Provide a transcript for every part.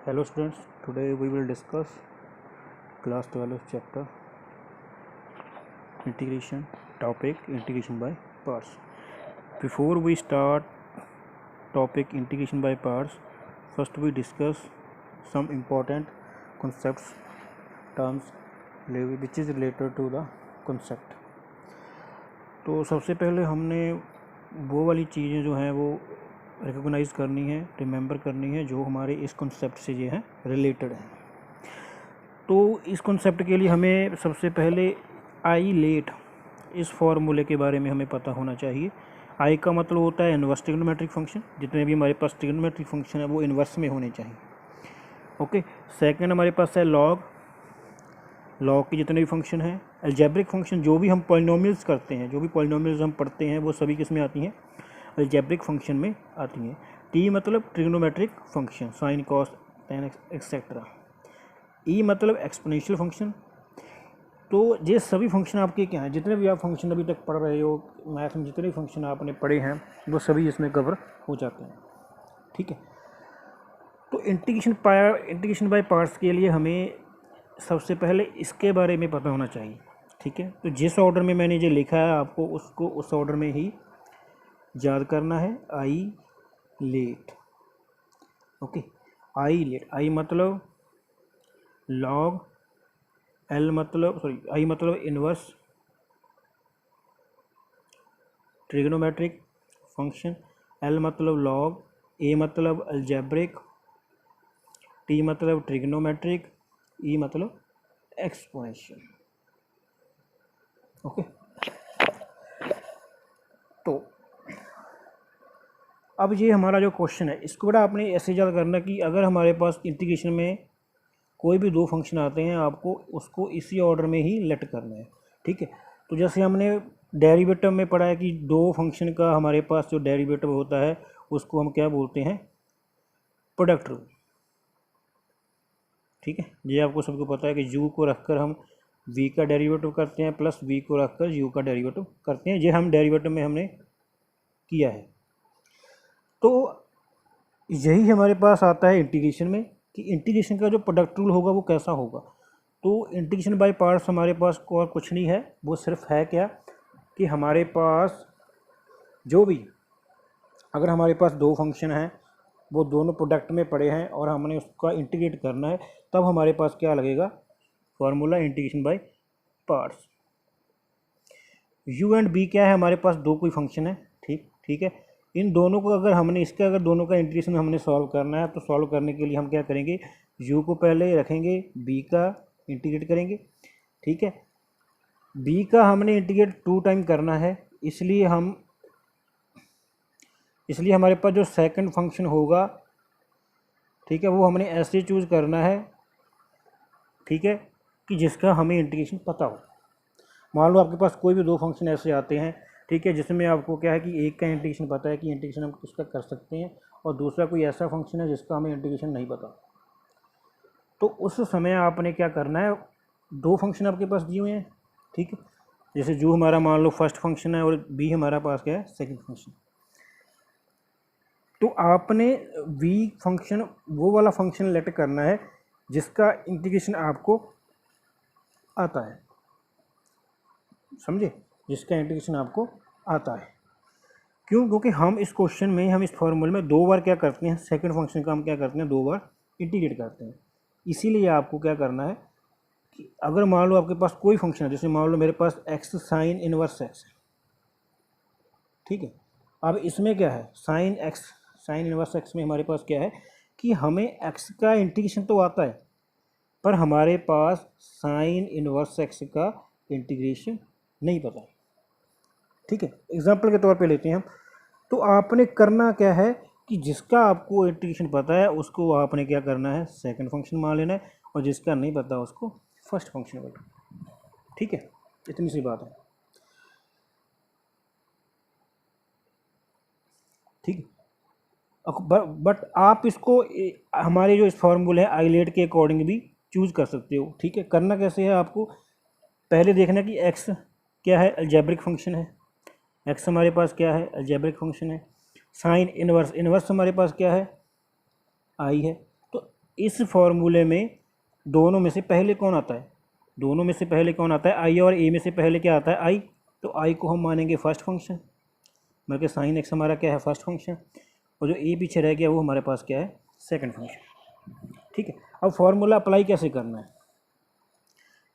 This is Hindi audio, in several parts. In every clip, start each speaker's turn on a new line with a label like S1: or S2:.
S1: Hello students, today we will discuss class 12 chapter integration topic integration by parts. Before we start topic integration by parts, first we discuss some important concepts terms which is related to the concept. तो सबसे पहले हमने वो वाली चीज़ें जो हैं वो रिकॉग्नाइज़ करनी है, रिमेंबर करनी है जो हमारे इस कॉन्सेप्ट से ये हैं रिलेटेड हैं। तो इस कॉन्सेप्ट के लिए हमें सबसे पहले आई लेट इस फॉर्मूले के बारे में हमें पता होना चाहिए। आई का मतलब होता है इन्वर्स ट्रिग्नोमेट्रिक फंक्शन, जितने भी हमारे पास ट्रिग्नोमेट्रिक फंक्शन है वो इन्वर्स में होने चाहिए। ओके, सेकंड हमारे पास है लॉग के जितने भी फंक्शन हैं। अलजेब्रिक फंक्शन जो भी हम पॉलिनोमियल्स करते हैं, जो भी पॉलिनोमियल्स हम पढ़ते हैं वो सभी किस में आती हैं? अलजेब्रिक फंक्शन में आती हैं। टी मतलब trigonometric function, sine cos tan etcetera. E मतलब एक्सपोनेंशियल फंक्शन। तो ये सभी फंक्शन आपके क्या हैं, जितने भी आप फंक्शन अभी तक पढ़ रहे हो मैथ में, जितने भी फंक्शन आपने पढ़े हैं वो सभी इसमें कवर हो जाते हैं। ठीक है, तो इंटीग्रेशन बाय पार्ट्स के लिए हमें सबसे पहले इसके बारे में पता होना चाहिए। ठीक है, तो जिस ऑर्डर में मैंने ये लिखा है आपको उसको उस ऑर्डर में ही याद करना है। ILATE, okay, ILATE, I मतलब लॉग, एल मतलब आई मतलब इन्वर्स ट्रिग्नोमेट्रिक फंक्शन, एल मतलब लॉग, ए मतलब अलजेब्रिक, टी मतलब ट्रिग्नोमेट्रिक, ई मतलब एक्सपोनेंशियल। ओके, तो अब ये हमारा जो क्वेश्चन है इसको बड़ा आपने ऐसे याद करना कि अगर हमारे पास इंटीग्रेशन में कोई भी दो फंक्शन आते हैं आपको उसको इसी ऑर्डर में ही लेट करना है। ठीक है, तो जैसे हमने डेरिवेटिव में पढ़ा है कि दो फंक्शन का हमारे पास जो डेरिवेटिव होता है उसको हम क्या बोलते हैं? Product rule. ठीक है, ये आपको सबको पता है कि u को रखकर हम v का डेरिवेटिव करते हैं प्लस v को रखकर u का डेरिवेटिव करते हैं। ये हम डेरिवेटिव में हमने किया है। तो यही हमारे पास आता है इंटीग्रेशन में कि इंटीग्रेशन का जो प्रोडक्ट रूल होगा वो कैसा होगा। तो इंटीग्रेशन बाय पार्ट्स हमारे पास और कुछ नहीं है, वो सिर्फ है क्या कि हमारे पास जो भी अगर हमारे पास दो फंक्शन हैं वो दोनों प्रोडक्ट में पड़े हैं और हमने उसका इंटीग्रेट करना है, तब हमारे पास क्या लगेगा? Formula integration by parts. u and b क्या है? हमारे पास दो कोई फंक्शन है। ठीक है, इन दोनों को अगर दोनों का इंटीग्रेशन हमने सॉल्व करना है तो सॉल्व करने के लिए हम क्या करेंगे? u को पहले रखेंगे, b का इंटीग्रेट करेंगे। ठीक है, b का हमने इंटीग्रेट 2 टाइम करना है, इसलिए हमारे पास जो सेकंड फंक्शन होगा, ठीक है, वो हमने ऐसे चूज़ करना है, ठीक है, कि जिसका हमें इंटीग्रेशन पता हो। मान लो आपके पास कोई भी दो फंक्शन ऐसे आते हैं, ठीक है, जिसमें आपको क्या है कि एक का इंटीग्रेशन पता है कि इंटीग्रेशन हम उसका कर सकते हैं और दूसरा कोई ऐसा फंक्शन है जिसका हमें इंटीग्रेशन नहीं पता। तो उस समय आपने क्या करना है? दो फंक्शन आपके पास दिए हुए हैं, ठीक है, जैसे जो हमारा मान लो फर्स्ट फंक्शन है और बी हमारा पास क्या है? Second function. तो आपने v फंक्शन वो वाला फंक्शन लेट करना है जिसका इंटीग्रेशन आपको आता है, समझे? जिसका इंटीग्रेशन आपको आता है। क्यों? क्योंकि हम इस क्वेश्चन में, हम इस फॉर्मूले में दो बार क्या करते हैं? सेकंड फंक्शन का हम क्या करते हैं? दो बार इंटीग्रेट करते हैं। इसीलिए आपको क्या करना है कि अगर मान लो आपके पास कोई फंक्शन है, जैसे मान लो मेरे पास x साइन इनवर्स x है, ठीक है, अब इसमें क्या है? साइन इनवर्स x में हमारे पास क्या है कि हमें x का इंटीग्रेशन तो आता है पर हमारे पास साइन इनवर्स x का इंटीग्रेशन नहीं पता है। ठीक है, एग्जांपल के तौर पे लेते हैं हम। तो आपने करना क्या है कि जिसका आपको इंटीग्रेशन पता है उसको आपने क्या करना है? सेकंड फंक्शन मान लेना है, और जिसका नहीं पता उसको फर्स्ट फंक्शन बोलना। ठीक है, इतनी सी बात है। ठीक, बट आप इसको हमारे जो इस फॉर्मूले है आईलेट के अकॉर्डिंग भी चूज़ कर सकते हो। ठीक है, करना कैसे है? आपको पहले देखना कि x क्या है? अलजेब्रिक फंक्शन है। x हमारे पास क्या है? अलजेब्रिक फंक्शन है। साइन इनवर्स हमारे पास क्या है? आई है। तो इस फॉर्मूले में दोनों में से पहले कौन आता है, दोनों में से पहले कौन आता है, आई, और ए में से पहले क्या आता है, आई। तो आई को हम मानेंगे फर्स्ट फंक्शन, बल्कि साइन एक्स हमारा क्या है, फर्स्ट फंक्शन, और जो ए पीछे रह गया वो हमारे पास क्या है, सेकंड फंक्शन। ठीक है, अब फॉर्मूला अप्लाई कैसे करना है।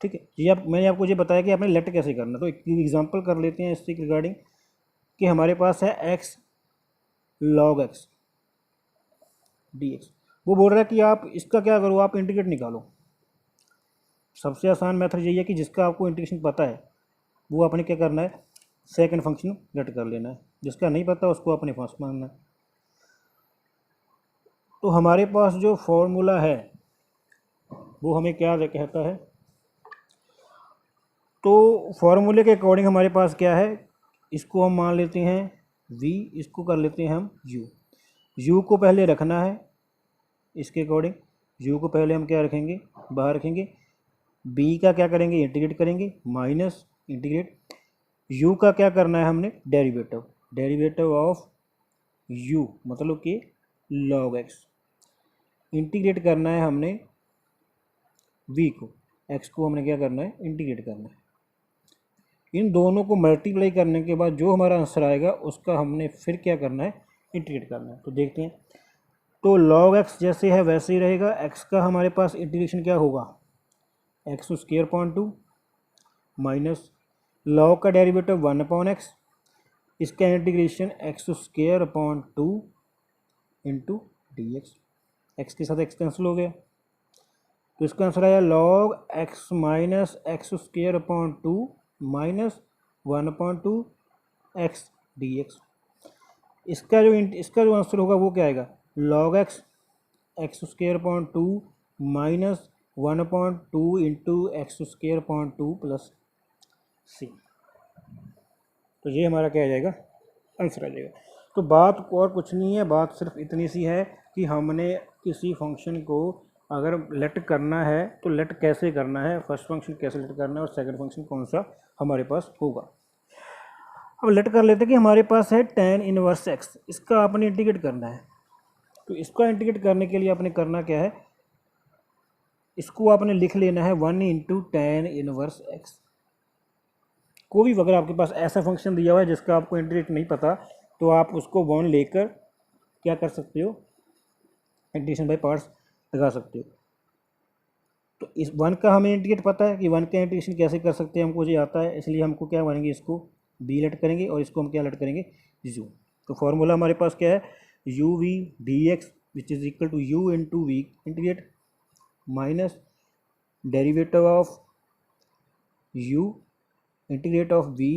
S1: ठीक है, ये आप, मैंने आपको ये बताया कि आपने लेट कैसे करना है। तो एक एग्जांपल कर लेते हैं इससे रिगार्डिंग कि हमारे पास है x log x d x. वो बोल रहा है कि आप इसका क्या करो, आप इंटीग्रेट निकालो। सबसे आसान मेथड यही है कि जिसका आपको इंटीग्रेशन पता है वो आपने क्या करना है, सेकंड फंक्शन लेट कर लेना है, जिसका नहीं पता उसको अपने फर्स्ट मानना है। तो हमारे पास जो फॉर्मूला है वो हमें क्या कहता है, तो फॉर्मूले के अकॉर्डिंग हमारे पास क्या है, इसको हम मान लेते हैं v, इसको कर लेते हैं हम u। u को पहले रखना है, इसके अकॉर्डिंग u को पहले हम क्या रखेंगे, बाहर रखेंगे। b का क्या करेंगे, इंटीग्रेट करेंगे, माइनस इंटीग्रेट u का क्या करना है हमने, डेरिवेटिव, डेरिवेटिव ऑफ u मतलब कि log x। इंटीग्रेट करना है हमने v को, x को हमने क्या करना है, इंटीग्रेट करना है। इन दोनों को मल्टीप्लाई करने के बाद जो हमारा आंसर आएगा उसका हमने फिर क्या करना है, इंटीग्रेट करना है। तो देखते हैं, तो log x जैसे है वैसे ही रहेगा। x का हमारे पास इंटीग्रेशन क्या होगा, x square upon 2 minus log का डेरिवेटिव 1 अपॉन एक्स, इसका integration x square upon 2 into D x. X के साथ एक्स कैंसिल हो गया, तो इसका आंसर आया log x minus x square upon 2 minus 1 upon 2 x d x. इसका जो आंसर होगा वो क्या आएगा, log x x square upon 2 minus 1 upon 2 into x square upon 2 plus c. तो ये हमारा क्या आ जाएगा, आंसर आ जाएगा। तो बात और कुछ नहीं है, बात सिर्फ इतनी सी है कि हमने किसी फंक्शन को अगर लेट करना है तो लेट कैसे करना है, फर्स्ट फंक्शन कैसे लेट करना है और सेकंड फंक्शन कौन सा हमारे पास होगा। अब लेट कर लेते हैं कि हमारे पास है tan इनवर्स x, इसका आपने इंटीग्रेट करना है। तो इसका इंटीग्रेट करने के लिए आपने करना क्या है, इसको आपने लिख लेना है 1 इंटू tan इनवर्स x। कोई भी अगर आपके पास ऐसा फंक्शन दिया हुआ है जिसका आपको इंटीग्रेट नहीं पता तो आप उसको 1 लेकर क्या कर सकते हो, इंटीग्रेशन बाय पार्ट्स लगा सकते हो। तो इस 1 का हमें इंटीग्रेट पता है कि 1 का इंटीग्रेशन कैसे कर सकते हैं, हमको ये आता है, इसलिए हमको क्या मानेंगे, इसको b लेट करेंगे और इसको हम क्या लेट करेंगे, u। तो फॉर्मूला हमारे पास क्या है, u v dx which is equal to u into v integrate minus derivative of u integrate of v।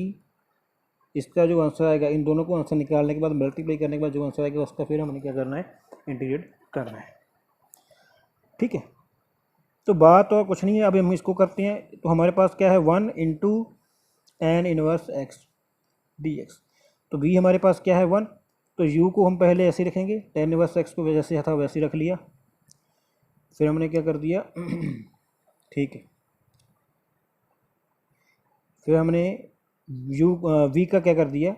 S1: इसका जो आंसर आएगा, इन दोनों को आंसर निकालने के बाद मल्टीप्लाई करने के बाद जो आंसर आएगा उसका फिर हमने क्या करना है, इंटीग्रेट करना है। ठीक है, तो बात और कुछ नहीं है। अभी हम इसको करते हैं, तो हमारे पास क्या है 1 into tan inverse x dx। तो v हमारे पास क्या है 1, तो u को हम पहले ऐसे रखेंगे, tan इनवर्स x को जैसे था वैसे रख लिया, फिर हमने क्या कर दिया ठीक है, फिर हमने v का क्या कर दिया,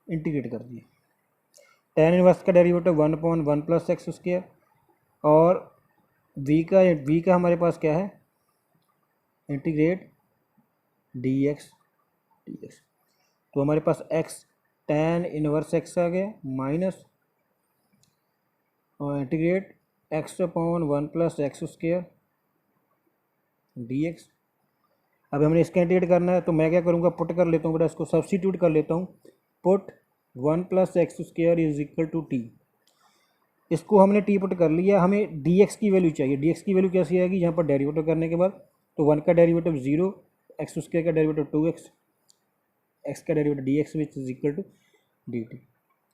S1: इंटीग्रेट कर दिया। tan इनवर्स का derivative 1 upon 1 plus x square, और v का हमारे पास क्या है, इंटीग्रेट dx। तो हमारे पास x tan इनवर्स x आ गया माइनस और integrate x upon 1 plus x square dx। अब हमने इसका इंटीग्रेट करना है, तो मैं क्या करूँगा, पुट कर लेता हूँ बेटा, इसको सब्स्टिट्यूट कर लेता हूँ। Put 1 plus x square is equal to t. इसको हमने टी पुट कर लिया, हमें dx की वैल्यू चाहिए। dx की वैल्यू कैसी आएगी, यहाँ पर डेरिवेटिव करने के बाद, तो 1 का डेरिवेटिव 0, एक्स स्क्वायर का डेरिवेटिव 2x, x का derivative dx which is equal to dt।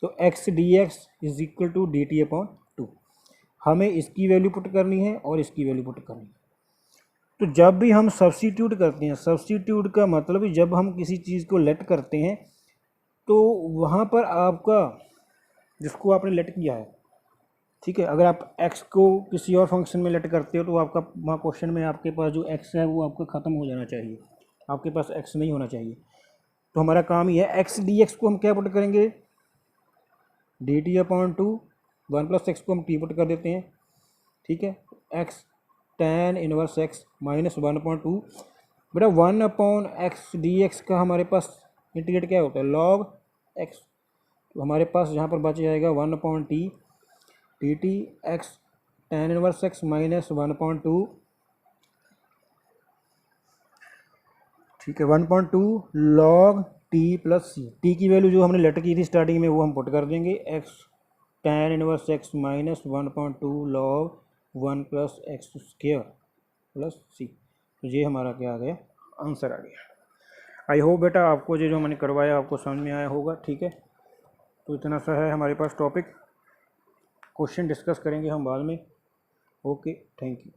S1: तो x dx is equal to dt upon 2। हमें इसकी वैल्यू पुट करनी है और इसकी वैल्यू पुट करनी है। तो जब भी हम सब्स्टिट्यूट करते हैं, सब्स्टिट्यूट का मतलब जब हम किसी चीज़ को लेट करते हैं तो वहाँ पर आपका जिसको आपने लेट किया है, ठीक है, अगर आप x को किसी और फंक्शन में लेट करते हो तो आपका वहाँ क्वेश्चन में आपके पास जो x है वो आपका ख़त्म हो जाना चाहिए, आपके पास x नहीं होना चाहिए। तो हमारा काम ही है x dx को हम क्या पुट करेंगे, dt अपॉन 2, 1 प्लस एक्स को हम t पुट कर देते हैं। ठीक है, x tan inverse x minus 1/2। बेटा 1/x dx का हमारे पास इंटीग्रेट क्या होता है, log x। तो हमारे पास यहाँ पर बच जाएगा 1/t dt x tan inverse x minus 1/2, ठीक है, 1/2 log t प्लस सी। टी की वैल्यू जो हमने लेटर की थी स्टार्टिंग में वो हम पुट कर देंगे, x tan inverse x minus 1/2 log 1 plus x square plus c. तो ये हमारा क्या आ गया, आंसर आ गया। आई होप बेटा आपको ये जो मैंने करवाया आपको समझ में आया होगा, ठीक है। तो इतना सा है हमारे पास टॉपिक, क्वेश्चन डिस्कस करेंगे हम बाद में। Okay, thank you.